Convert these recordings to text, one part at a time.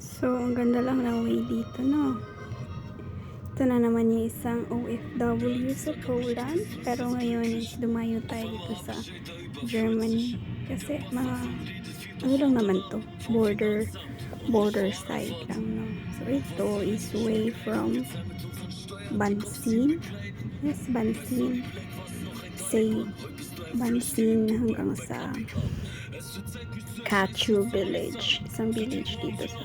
So, ang ganda lang ng way dito, no? Ito na naman yung isang OFW sa Poland. Pero ngayon is dumayo tayo dito sa Germany. Kasi mga, ano lang naman to? Border side lang, no? So, ito is way from Bansin. Yes, Bansin. Say, Bansin hanggang sa Kachu Village. Isang village dito sa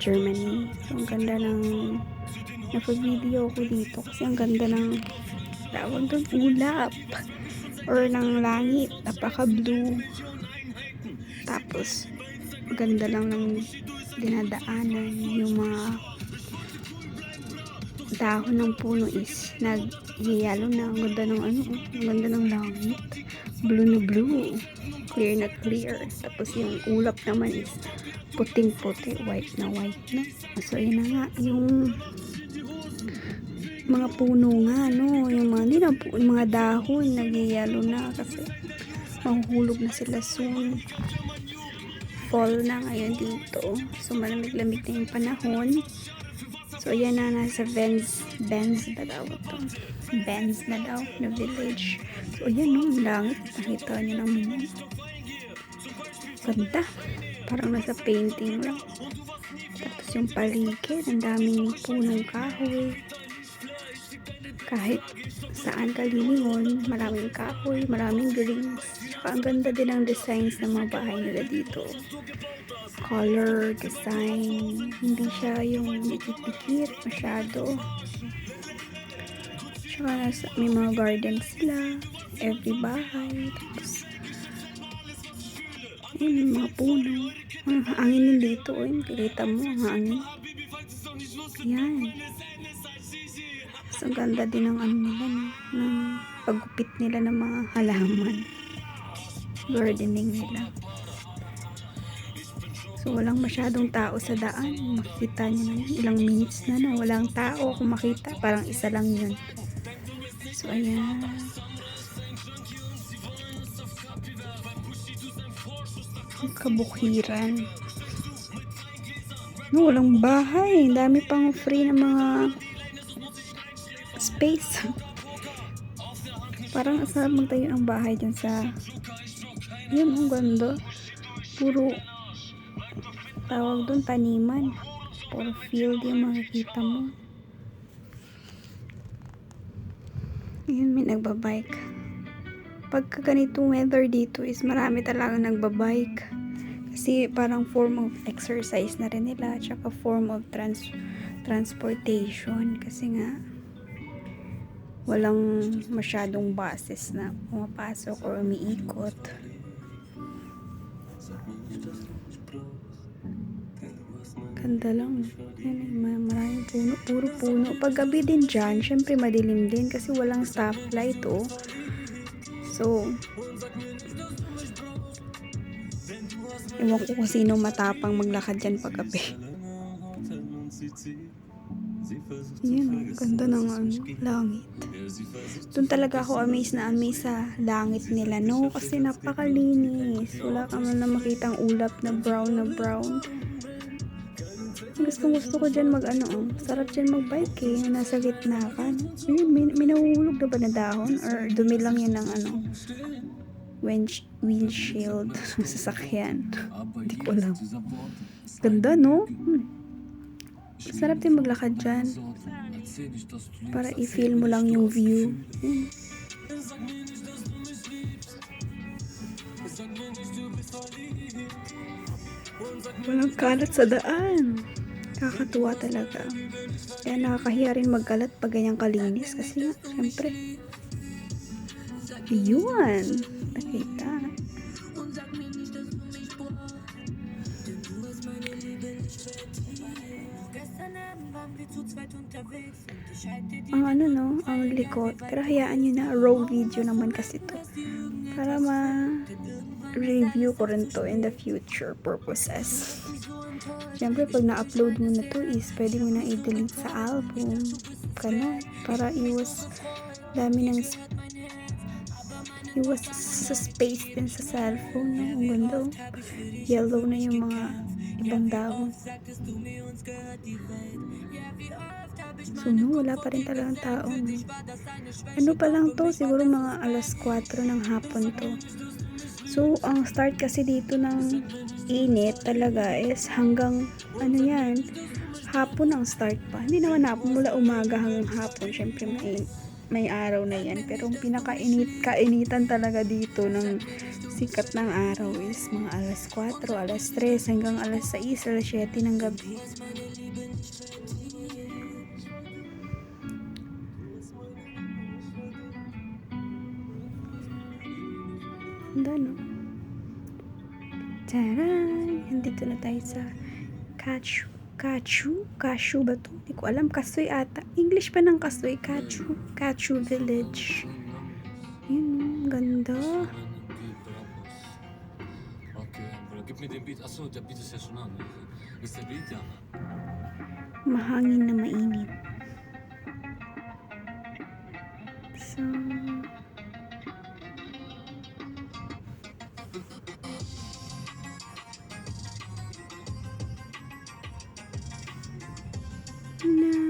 Germany. So, ang ganda ng napag-video ko dito kasi ang ganda ng tawag doon, ulap or ng langit, napaka-blue. Tapos, ganda lang ng dinadaanan, yung mga dahon ng puno is nag-yellow na. Ang ganda ng ang ganda ng langit, blue na blue, clear na clear. Tapos yung ulap naman is puting puti, white na white na. So yun na nga yung mga puno nga, no, yung mga, yung mga dahon nag-yellow na kasi mahuhulog na sila soon. Fall na ngayon dito, so malamig-lamig na yung panahon. So ayan na, nasa Benz ba daw ito? Benz na daw na village. So ayan, no, ang langit, nakita nyo naman, ganda, parang nasa painting lang. Tapos yung paligid, ang daming punong kahoy. Kahit saan ka lilingon, maraming kahoy, maraming greens. Saka ang ganda din ng designs ng mga bahay nila dito. Color, design, hindi siya yung dikit-dikit masyado. Saka may mga gardens sila, every bahay. Tapos, yun, mga puno. Ang hangin dito, kita mo, ang hangin. Yan. So, ang ganda din ng ano nila, ng paggupit nila ng mga halaman, gardening nila. So, walang masyadong tao sa daan. Makikita nyo na yun, ilang minutes na walang tao. Kung makita, parang isa lang yun. So, ayan. Ang kabukiran. No, walang bahay. Dami pang free na mga space. Parang asal magtayo ng bahay dyan sa yun, ang ganda. Puro tawag doon, taniman. Puro field yung makikita mo. Yun, may nagbabike. Pagka ganitong weather dito is marami talaga nagbabike. Kasi parang form of exercise na rin nila. Tsaka form of transportation. Kasi nga walang masyadong buses na pumapasok or umiikot. Ganda lang. Maraming puno, puro puno. Pag gabi din dyan, syempre madilim din kasi walang stoplight, oh. So, ewan ko kung sino matapang maglakad dyan pag gabi. Yan, ganda ng langit. Doon talaga ako amazed sa langit nila, no? Kasi napakalinis. Wala ka man na makitang ulap na brown. Gusto ko dyan sarap dyan magbike eh. Nasa gitna ka. May nahuhulog na ba na dahon? Or dumi lang yun ng windshield sasakyan. Hindi ko alam. Ganda, no? Sarap din maglakad dyan. Para i-feel mo lang yung view. Walang kalat sa daan. Kakatuwa talaga. Kaya nakakahiya rin magkalat pag ganyang kalinis. Kasi nga, syempre, yun. Nakita. Ang likod. Pero hayaan nyo na, raw video naman kasi to. Para ma-review ko rin to in the future purposes. Siyempre, pag na-upload mo na to is pwede mo na i-delete sa album. Para iwas sa space din sa cellphone. Ang ganda. Yellow na yung mga ibang dahon. So no, wala pa rin talagang tao, no? Ano pa lang to, siguro mga alas 4 ng hapon to. So ang start kasi dito ng init talaga is hanggang ano yan, hapon ang start pa. Hindi naman hapon, mula umaga hanggang hapon. Syempre may araw na yan. Pero ang kainitan talaga dito ng sikat ng araw is mga alas 4, alas 3 hanggang alas 6, alas 7 ng gabi. Ganda, no? Taran! Nandito na tayo sa Cashew ba to? Hindi ko alam. Kasoy ata. English pa ng Kasoy. Cashew Village. Yun, ganda. Mahangin na mainit. So, na